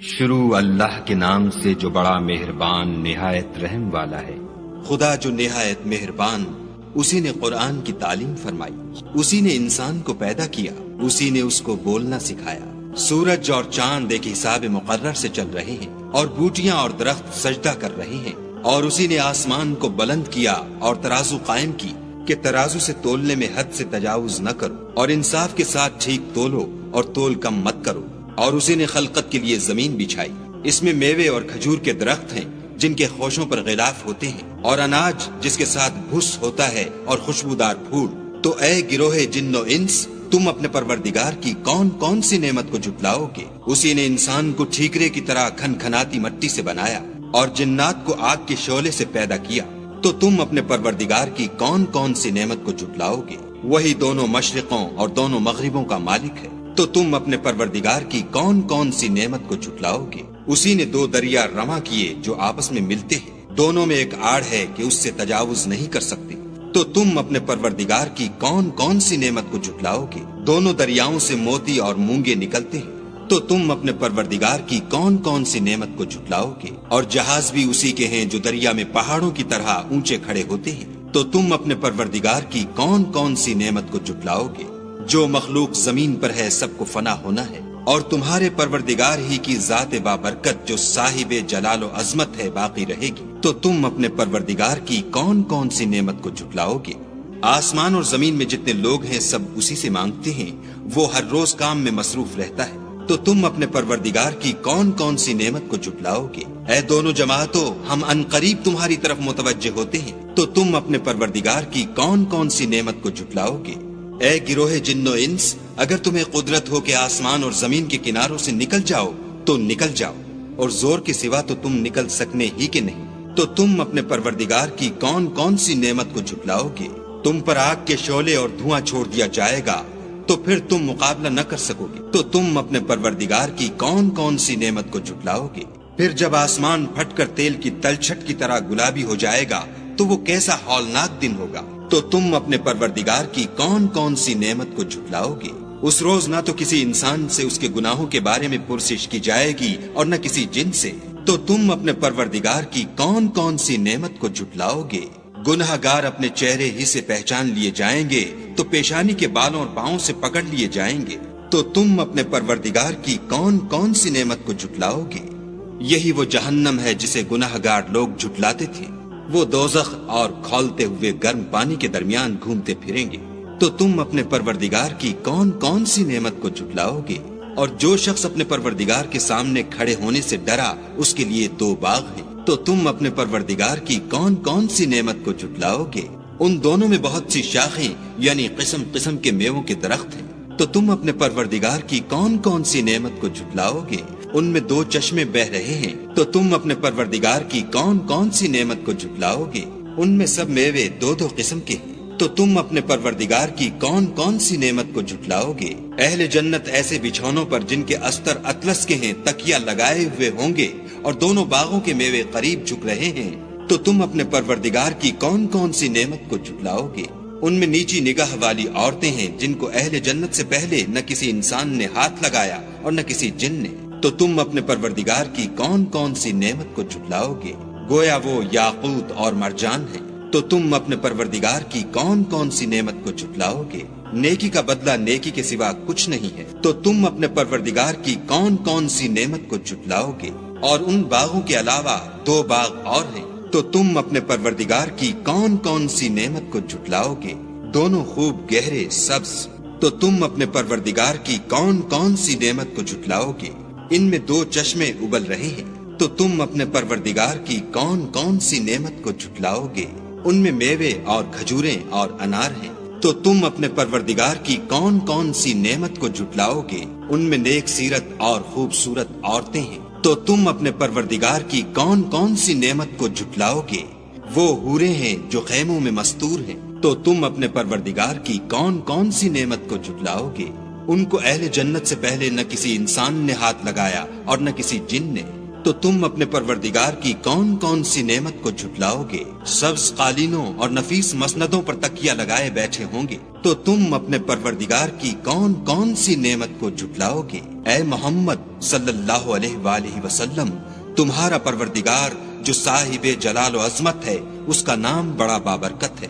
شروع اللہ کے نام سے جو بڑا مہربان نہایت رحم والا ہے۔ خدا جو نہایت مہربان، اسی نے قرآن کی تعلیم فرمائی، اسی نے انسان کو پیدا کیا، اسی نے اس کو بولنا سکھایا۔ سورج اور چاند ایک حساب مقرر سے چل رہے ہیں، اور بوٹیاں اور درخت سجدہ کر رہے ہیں، اور اسی نے آسمان کو بلند کیا اور ترازو قائم کی کہ ترازو سے تولنے میں حد سے تجاوز نہ کرو، اور انصاف کے ساتھ ٹھیک تولو اور تول کم مت کرو۔ اور اسی نے خلقت کے لیے زمین بچھائی، اس میں میوے اور کھجور کے درخت ہیں جن کے خوشوں پر غلاف ہوتے ہیں، اور اناج جس کے ساتھ بھس ہوتا ہے اور خوشبودار پھول۔ تو اے گروہ جن و انس، تم اپنے پروردگار کی کون کون سی نعمت کو جھٹلاؤ گے؟ اسی نے انسان کو ٹھیکرے کی طرح کھنکھناتی مٹی سے بنایا اور جنات کو آگ کے شعلے سے پیدا کیا۔ تو تم اپنے پروردگار کی کون کون سی نعمت کو جھٹلاؤ گے؟ وہی دونوں مشرقوں اور دونوں مغربوں کا مالک ہے۔ تو تم اپنے پروردگار کی کون کون سی نعمت کو جھٹلاؤ گے؟ اسی نے دو دریا رواں کیے جو آپس میں ملتے ہیں، دونوں میں ایک آڑ ہے کہ اس سے تجاوز نہیں کر سکتے۔ تو تم اپنے پروردگار کی کون کون سی نعمت کو جھٹلاؤ گے؟ دونوں دریاؤں سے موتی اور مونگے نکلتے ہیں۔ تو تم اپنے پروردگار کی کون کون سی نعمت کو جھٹلاؤ گے؟ اور جہاز بھی اسی کے ہیں جو دریا میں پہاڑوں کی طرح اونچے کھڑے ہوتے ہیں۔ تو تم اپنے پروردگار کی کون کون سی نعمت کو جھٹلاؤ گے؟ جو مخلوق زمین پر ہے سب کو فنا ہونا ہے، اور تمہارے پروردگار ہی کی ذات بابرکت جو صاحب جلال و عظمت ہے باقی رہے گی۔ تو تم اپنے پروردگار کی کون کون سی نعمت کو جھٹلاؤ گے؟ آسمان اور زمین میں جتنے لوگ ہیں سب اسی سے مانگتے ہیں، وہ ہر روز کام میں مصروف رہتا ہے۔ تو تم اپنے پروردگار کی کون کون سی نعمت کو جھٹلاؤ گے؟ اے دونوں جماعتوں، ہم عنقریب تمہاری طرف متوجہ ہوتے ہیں۔ تو تم اپنے پروردگار کی کون کون سی نعمت کو جھٹلاؤ گے؟ اے گروہ جن و انس، اگر تمہیں قدرت ہو کہ آسمان اور زمین کے کناروں سے نکل جاؤ تو نکل جاؤ، اور زور کے سوا تو تم نکل سکنے ہی کے نہیں۔ تو تم اپنے پروردگار کی کون کون سی نعمت کو جھٹلاؤ گے؟ تم پر آگ کے شعلے اور دھواں چھوڑ دیا جائے گا تو پھر تم مقابلہ نہ کر سکو گے۔ تو تم اپنے پروردگار کی کون کون سی نعمت کو جھٹلاؤ گے؟ پھر جب آسمان پھٹ کر تیل کی تلچھٹ کی طرح گلابی ہو جائے گا تو وہ کیسا ہولناک دن ہوگا۔ تو تم اپنے پروردگار کی کون کون سی نعمت کو جھٹلاؤ گے؟ اس روز نہ تو کسی انسان سے اس کے گناہوں کے بارے میں پرسش کی جائے گی اور نہ کسی جن سے۔ تو تم اپنے پروردگار کی کون کون سی نعمت کو جھٹلاؤ گے؟ گنہگار اپنے چہرے ہی سے پہچان لیے جائیں گے تو پیشانی کے بالوں اور پاؤں سے پکڑ لیے جائیں گے۔ تو تم اپنے پروردگار کی کون کون سی نعمت کو جھٹلاؤ گے؟ یہی وہ جہنم ہے جسے گنہگار لوگ جھٹلاتے تھے، وہ دوزخ اور کھولتے ہوئے گرم پانی کے درمیان گھومتے پھریں گے۔ تو تم اپنے پروردگار کی کون کون سی نعمت کو جھٹلاؤ گے؟ اور جو شخص اپنے پروردگار کے سامنے کھڑے ہونے سے ڈرا اس کے لیے دو باغ ہیں۔ تو تم اپنے پروردگار کی کون کون سی نعمت کو جھٹلاؤ گے؟ ان دونوں میں بہت سی شاخیں یعنی قسم قسم کے میووں کے درخت ہیں۔ تو تم اپنے پروردگار کی کون کون سی نعمت کو جھٹلاؤ گے؟ ان میں دو چشمے بہ رہے ہیں۔ تو تم اپنے پروردگار کی کون کون سی نعمت کو جھٹلاؤ گے؟ ان میں سب میوے دو دو قسم کے ہیں۔ تو تم اپنے پروردگار کی کون کون سی نعمت کو جھٹلاؤ گے؟ اہل جنت ایسے بچھونوں پر جن کے استر اطلس کے ہیں تکیا لگائے ہوئے ہوں گے، اور دونوں باغوں کے میوے قریب جھک رہے ہیں۔ تو تم اپنے پروردگار کی کون کون سی نعمت کو جھٹلاؤ گے؟ ان میں نیچی نگاہ والی عورتیں ہیں جن کو اہل جنت سے پہلے نہ کسی انسان نے ہاتھ لگایا اور نہ کسی جن نے۔ تو تم اپنے پروردگار کی کون کون سی نعمت کو جھٹلاؤ گے؟ گویا وہ یاقوت اور مرجان ہیں۔ تو تم اپنے پروردگار کی کون کون سی نعمت کو جھٹلاؤ گے؟ نیکی کا بدلہ نیکی کے سوا کچھ نہیں ہے۔ تو تم اپنے پروردگار کی کون کون سی نعمت کو جھٹلاؤ گے؟ اور ان باغوں کے علاوہ دو باغ اور ہیں۔ تو تم اپنے پروردگار کی کون کون سی نعمت کو جھٹلاؤ گے؟ دونوں خوب گہرے سبز۔ تو تم اپنے پروردگار کی کون کون سی نعمت کو جھٹلاؤ گے؟ ان میں دو چشمے ابل رہے ہیں۔ تو تم اپنے پروردگار کی کون کون سی نعمت کو جھٹلاؤ گے؟ ان میں میوے اور کھجوریں اور انار ہیں۔ تو تم اپنے پروردگار کی کون کون سی نعمت کو جھٹلاؤ گے؟ ان میں نیک سیرت اور خوبصورت عورتیں ہیں۔ تو تم اپنے پروردگار کی کون کون سی نعمت کو جھٹلاؤ گے؟ وہ حوریں ہیں جو خیموں میں مستور ہیں۔ تو تم اپنے پروردگار کی کون کون سی نعمت کو جھٹلاؤ گے؟ ان کو اہل جنت سے پہلے نہ کسی انسان نے ہاتھ لگایا اور نہ کسی جن نے۔ تو تم اپنے پروردگار کی کون کون سی نعمت کو جھٹلاؤ گے؟ سبز قالینوں اور نفیس مسندوں پر تکیہ لگائے بیٹھے ہوں گے تو تم اپنے پروردگار کی کون کون سی نعمت کو جھٹلاؤ گے؟ اے محمد صلی اللہ علیہ وآلہ وسلم، تمہارا پروردگار جو صاحب جلال و عظمت ہے، اس کا نام بڑا بابرکت ہے۔